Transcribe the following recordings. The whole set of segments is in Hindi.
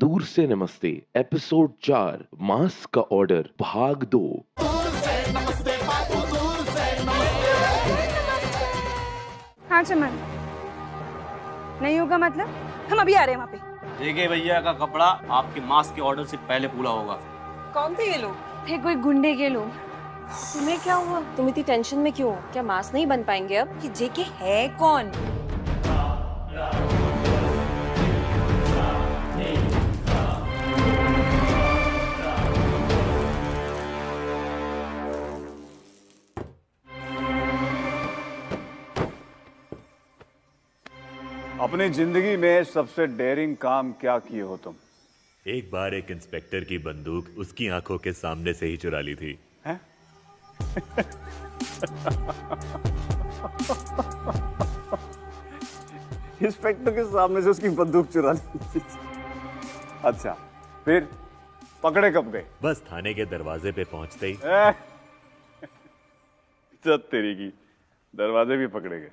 दूर से नमस्ते एपिसोड 4 मास्क का ऑर्डर भाग 2। हाँ चमन, नहीं होगा मतलब? हम अभी आ रहे हैं वहाँ पे। जेके भैया का कपड़ा आपके मास्क के ऑर्डर से पहले पूरा होगा। कौन थे ये लोग? थे कोई गुंडे के लोग। तुम्हें क्या हुआ? तुम इतनी टेंशन में क्यों हो? क्या मास्क नहीं बन पाएंगे अब? कि जेके है कौन? अपनी जिंदगी में सबसे डेयरिंग काम क्या किए हो तुम? एक बार एक इंस्पेक्टर की बंदूक उसकी आंखों के सामने से ही चुरा ली थी। हैं? इंस्पेक्टर के सामने से उसकी बंदूक चुरा ली। अच्छा, फिर पकड़े कब गए? बस थाने के दरवाजे पे पहुंचते ही चल तेरी की, दरवाजे भी पकड़े गए।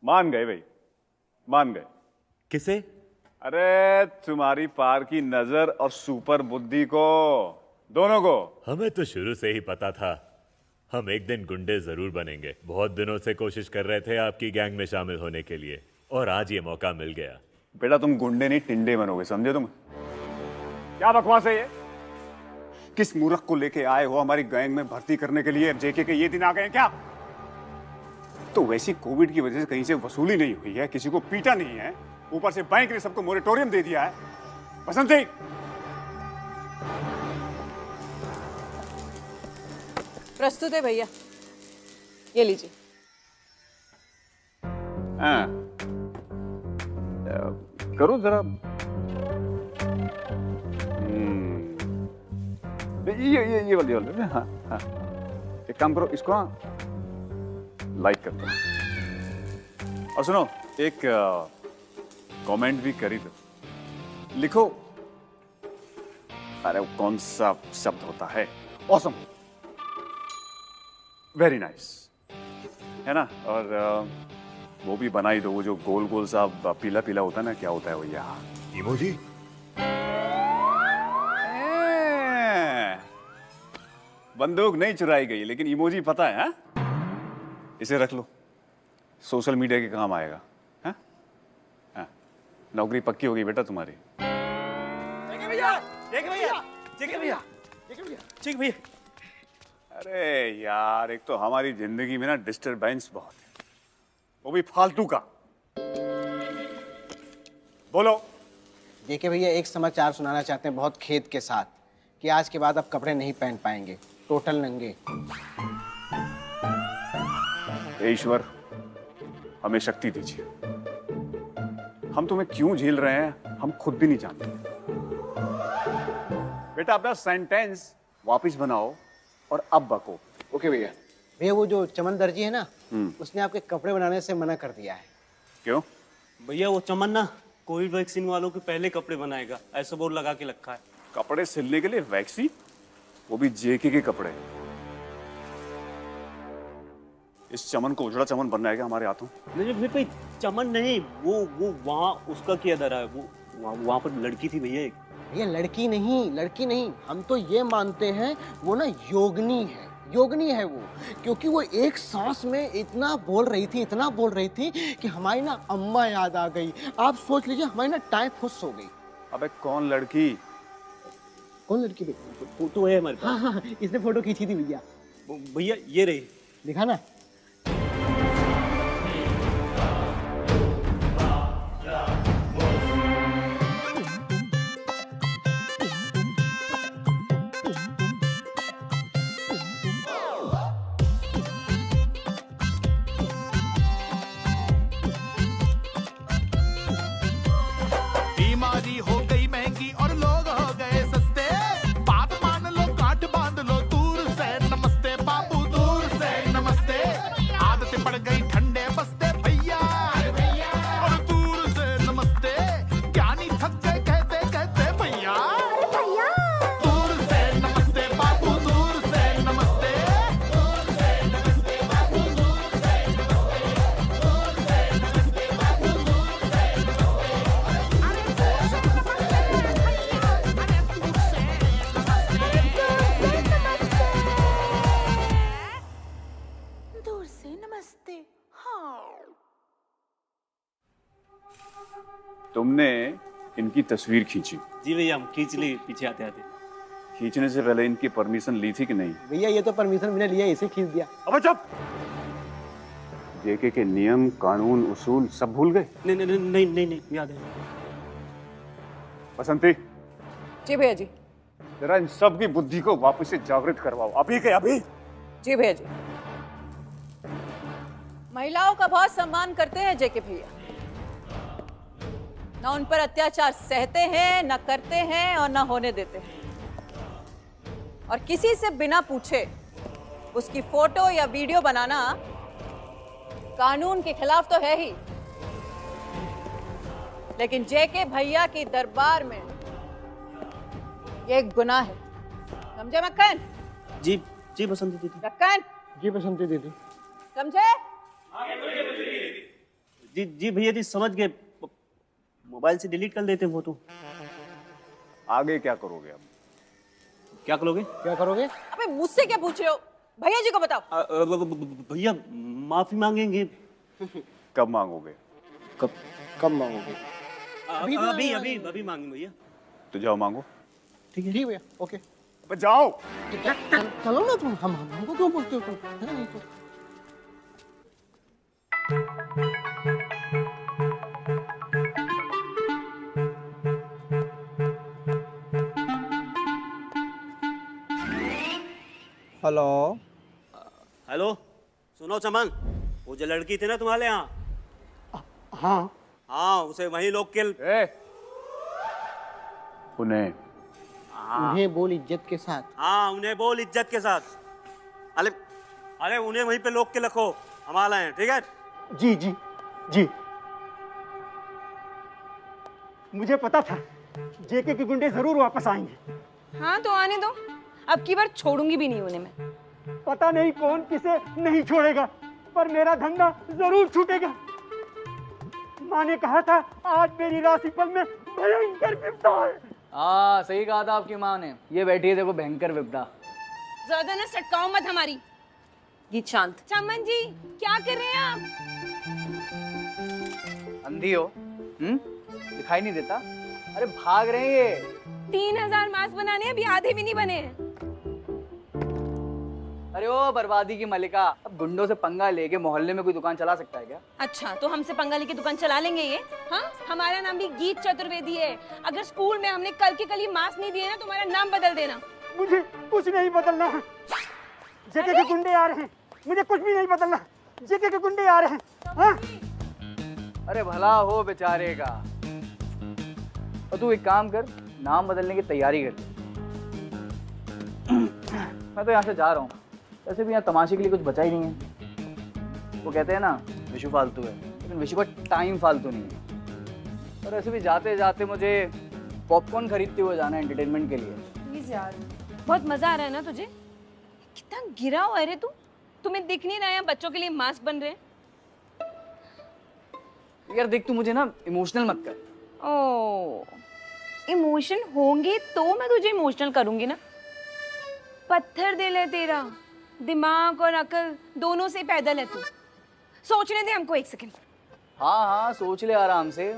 मान गए भाई, मान गए। किसे? अरे तुम्हारी पार की नजर और सुपर बुद्धि को, दोनों को। हमें तो शुरू से ही पता था हम एक दिन गुंडे जरूर बनेंगे। बहुत दिनों से कोशिश कर रहे थे आपकी गैंग में शामिल होने के लिए और आज ये मौका मिल गया। बेटा तुम गुंडे नहीं टिंडे बनोगे, समझे तुम? क्या बकवास है ये? किस मूर्ख को लेके आए हो हमारी गैंग में भर्ती करने के लिए? जेके के ये दिन आ गए क्या? तो वैसी कोविड की वजह से कहीं से वसूली नहीं हुई है, किसी को पीटा नहीं है, ऊपर से बैंक ने सबको मोरेटोरियम दे दिया है। बसंती, प्रस्तुत है भैया, ये लीजिए। हाँ, करो जरा। ये वाली हाँ हाँ, एक काम करो, इसको लाइक कर दो। और सुनो, एक कमेंट भी करी दो। लिखो, अरे वो कौन सा शब्द होता है? ऑसम, वेरी नाइस, है ना? और वो भी बनाई दो, वो जो गोल गोल सा पीला पीला होता है ना, क्या होता है वो? यहाँ इमोजी। बंदूक नहीं चुराई गई, लेकिन इमोजी पता है? हा? इसे रख लो, सोशल मीडिया के काम आएगा। हा? हा? नौकरी पक्की होगी बेटा तुम्हारी। अरे यार, एक तो हमारी जिंदगी में ना डिस्टरबेंस बहुत है, वो भी फालतू का। बोलो। जेके भैया एक समाचार सुनाना चाहते हैं बहुत खेद के साथ कि आज के बाद आप कपड़े नहीं पहन पाएंगे, टोटल नंगे। हे ईश्वर, हमें शक्ति दीजिए। हम तुम्हें क्यों झेल रहे हैं हम खुद भी नहीं जानते। बेटा अपना सेंटेंस वापस बनाओ और अब बको। ओके भैया। भैया वो जो चमन दर्जी है ना, उसने आपके कपड़े बनाने से मना कर दिया है। क्यों? भैया वो चमन ना कोविड वैक्सीन वालों के पहले कपड़े बनाएगा, ऐसा बोर्ड लगा के रखा है। कपड़े सिलने के लिए वैक्सीन? वो भी जेके के कपड़े? इस चमन को उजड़ा चमन बनना है क्या हमारे हाथों? नहीं फिर कोई चमन नहीं, वो वहाँ उसका किया धरा है। वो वहाँ पर लड़की थी भैया एक। भैया लड़की नहीं, हम तो ये मानते हैं वो ना योगिनी है वो, क्योंकि वो एक सांस में इतना बोल रही थी कि हमारी ना अम्मा याद आ गई। आप सोच लीजिए, हमारी ना टाइम खुश हो गई। अबे कौन लड़की? फोटो है हमारे पास। हाँ, इसने फोटो खींची थी भैया। भैया ये रही, दिखा ना। बीमारी हो गई महंगी और लोग हो गए सस्ते। बात मान लो, गांठ बांध लो, दूर से नमस्ते बाबू, दूर से नमस्ते। तुमने इनकी तस्वीर खींची, जी भैया हम खींच ली पीछे आते आते। खींचने से पहले इनकी परमिशन ली थी कि नहीं? भैया ये तो परमिशन बिना लिया इसे खींच दिया। अबे चुप! जेके के नियम, कानून, उसूल सब भूल गए? नहीं नहीं नहीं नहीं नहीं याद है। बसंती, जी भैया जी। जरा इन सब की बुद्धि को वापस से जागृत करवाओ, अभी के अभी। जी भैया जी। महिलाओं का बहुत सम्मान करते हैं जेके भैया, ना उन पर अत्याचार सहते हैं, ना करते हैं और ना होने देते हैं। और किसी से बिना पूछे उसकी फोटो या वीडियो बनाना कानून के खिलाफ तो है ही, लेकिन जेके भैया की दरबार में ये एक गुनाह है। समझे मक्खन? जी जी बसंती दीदी। मक्खन? जी बसंती दीदी। समझे? जी जी भैया जी समझ गए। मोबाइल से डिलीट कर देते हैं फोटो। आगे क्या करोगे अब? क्या करोगे? क्या करोगे? अबे मुझसे क्या पूछ रहे हो? भैया जी को बताओ। भैया माफी मांगेंगे। कब मांगोगे? कब मांगोगे? अभी अभी अभी मांगेंगे भैया। तो जाओ मांगो। ठीक है भैया, ओके। अब जाओ। चलो ना तुम, हमको क्यों बोलते हो तुम? है ना नहीं तो। हेलो हेलो सुनो चमन, वो जो लड़की थी ना तुम्हारे यहाँ, हाँ हाँ उसे वही लोग के उन्हें बोल इज्जत के साथ। हाँ उन्हें बोल इज्जत के साथ। अरे अरे उन्हें वहीं पे लोग के रखो, हम आ रहे हैं। ठीक है? जी जी जी, मुझे पता था जेके के गुंडे जरूर वापस आएंगे। हाँ तो आने दो, अब की बार छोड़ूंगी भी नहीं उन्हें मैं। पता नहीं कौन किसे नहीं छोड़ेगा, पर मेरा धंधा जरूर छूटेगा। माँ ने कहा था आज मेरी राशिफल में भयंकर विपदा है। हाँ सही कहा था आपकी माँ ने। ये बैठी है देखो भयंकर विपदा। ज्यादा ना सटकाओ मत हमारी। गीत शांत। चमन जी क्या कर रहे हैं आप? अंधी हो? दिखाई नहीं देता? अरे भाग रहे हैं ये। 3000 मास्क बनाने अभी आधे भी नहीं बने हैं। अरे ओ बर्बादी की मलिका, अब गुंडों से पंगा लेके मोहल्ले में कोई दुकान चला सकता है क्या? अच्छा तो हमसे पंगा लेके दुकान चला लेंगे ये? हाँ हमारा नाम भी गीत चतुर्वेदी है। अगर स्कूल में हमने कल के कल ही मास्क नहीं दिए ना तो हमारा नाम बदल देना। मुझे कुछ नहीं बदलना है। जेके के गुंडे आ रहे हैं, मुझे कुछ भी नहीं बदलना। जेके के गुंडे आ रहे हैं। हाँ? अरे भला हो बेचारे का। और तू एक काम कर, नाम बदलने की तैयारी कर। मैं तो यहाँ से जा रहा हूँ। वैसे भी यहाँ तमाशे के लिए कुछ बचा ही नहीं है। वो कहते हैं ना विशु फालतू है, लेकिन विशु का टाइम फालतू नहीं है। और ऐसे भी जाते जाते मुझे पॉपकॉर्न खरीदते हुए जाना है एंटरटेनमेंट के लिए। प्लीज यार, बहुत मजा आ रहा है ना तुझे? कितना गिरा हुआ है रे तू। तुम्हें दिख नहीं रहा है बच्चों के लिए मास्क बन रहे हैं? यार देख, तू मुझे ना इमोशनल मत कर। ओ इमोशन होंगे तो मैं तुझे इमोशनल करूंगी ना। पत्थर दिल है तेरा, दिमाग और अकल दोनों से पैदल है तू। सोचने दे हमको एक सेकंड। हाँ हाँ सोच ले आराम से,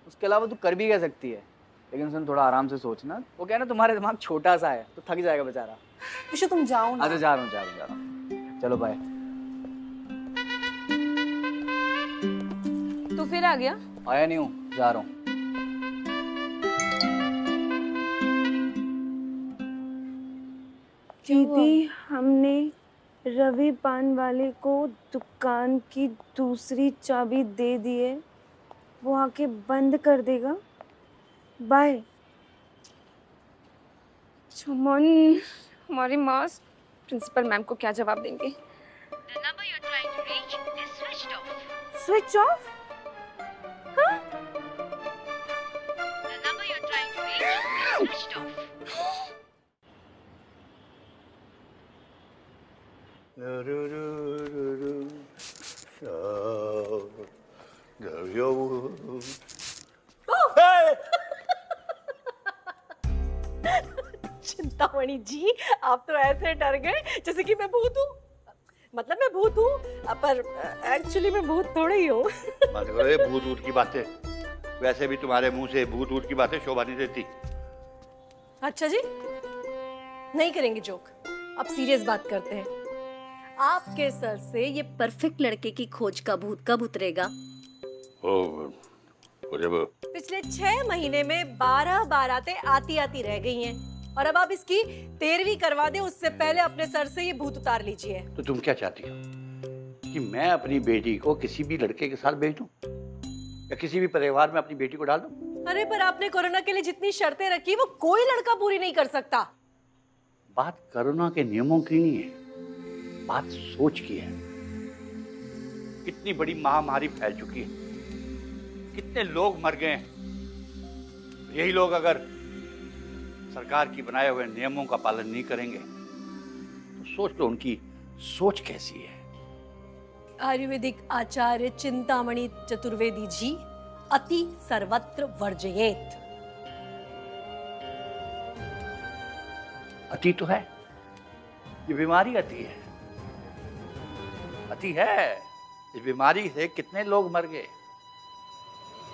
उसके अलावा तू कर भी क्या सकती है। लेकिन सुन, थोड़ा आराम से सोचना। वो क्या है ना, तुम्हारा दिमाग छोटा सा है तो थक जाएगा बेचारा। विशु तुम जाओ ना। अच्छा जा रहा हूँ। चलो बाय। तू फिर आ गया? आया नहीं हूँ, जा रहा हूँ। दीदी हमने रवि पान वाले को दुकान की दूसरी चाबी दे दी है, वो आके बंद कर देगा। बाय। चमन, हमारी मास्क प्रिंसिपल मैम को क्या जवाब देंगे? Switch off? हाँ? चिंतामणि जी, आप तो ऐसे डर गए जैसे कि मैं भूत हूँ। मतलब मैं भूत हूँ, पर एक्चुअली मैं भूत थोड़ी ही हूँ। मत करो ये भूत ऊट की बातें। वैसे भी तुम्हारे मुंह से भूत ऊट की बातें शोभा नहीं देती। अच्छा जी, नहीं करेंगे जोक, अब सीरियस बात करते हैं। आपके सर से ये परफेक्ट लड़के की खोज का भूत कब उतरेगा? पिछले 6 महीने में 12 बारातें आती आती रह गई हैं, और अब आप इसकी 13वीं करवा दें उससे पहले अपने सर से ये भूत उतार लीजिए। तो तुम क्या चाहती हो कि मैं अपनी बेटी को किसी भी लड़के के साथ भेज दूं या किसी भी परिवार में अपनी बेटी को डाल दूं? अरे पर आपने कोरोना के लिए जितनी शर्तें रखी वो कोई लड़का पूरी नहीं कर सकता। बात कोरोना के नियमों की नहीं है, बात सोच की है। कितनी बड़ी महामारी फैल चुकी है, कितने लोग मर गए हैं। यही लोग अगर सरकार की बनाए हुए नियमों का पालन नहीं करेंगे तो सोच लो उनकी सोच कैसी है। आयुर्वेदिक आचार्य चिंतामणि चतुर्वेदी जी, अति सर्वत्र वर्जयेत। अति तो है, ये बीमारी अति है, अति है। इस बीमारी से कितने लोग मर गए।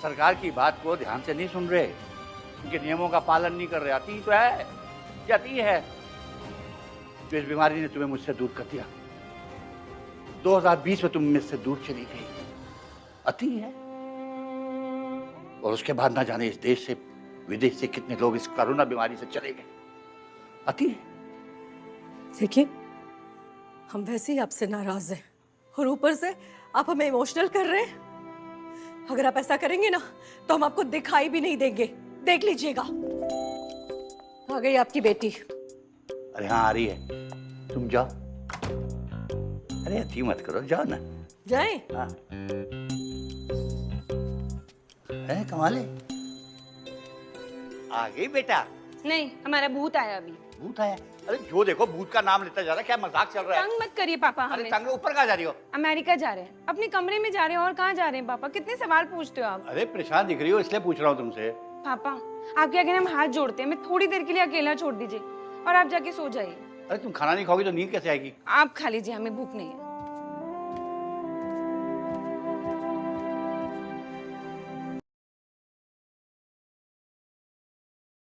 सरकार की बात को ध्यान से नहीं सुन रहे, उनके नियमों का पालन नहीं कर रहे। अति तो है, ये अति है जो इस बीमारी ने तुम्हें मुझसे दूर कर दिया। 2020 में तुम मुझसे दूर चली गई, अति है। और उसके बाद ना जाने इस देश से विदेश से कितने लोग इस कोरोना बीमारी से चले गए, अति है। देखिए, हम वैसे ही आपसे नाराज हैं और ऊपर से आप हमें इमोशनल कर रहे हैं। अगर आप ऐसा करेंगे ना तो हम आपको दिखाई भी नहीं देंगे, देख लीजिएगा। आ गई आपकी बेटी। अरे हाँ, आ रही है, तुम जाओ। अरे अति मत करो, जाओ ना। जाएं? हाँ। अरे कमाल है, आ गई बेटा। नहीं, हमारा भूत आया अभी। भूत आया? अरे जो देखो भूत का नाम लेता जा रहा है, क्या मजाक चल रहा है? तंग मत करिए पापा अरे हमें। तंग ऊपर कहाँ जा रही हो? अमेरिका जा रहे हैं, अपने कमरे में जा रहे हैं। और कहाँ जा रहे हैं पापा? कितने सवाल पूछते हो आप? अरे परेशान दिख रही हो इसलिए पूछ रहा हूँ तुमसे। पापा आपके आगे हम हाथ जोड़ते हैं, मैं थोड़ी देर के लिए अकेला छोड़ दीजिए और आप जाके सो जाइए। अरे तुम खाना नहीं खाओगी तो नींद कैसे आएगी? आप खा लीजिए, हमें भूख नहीं है।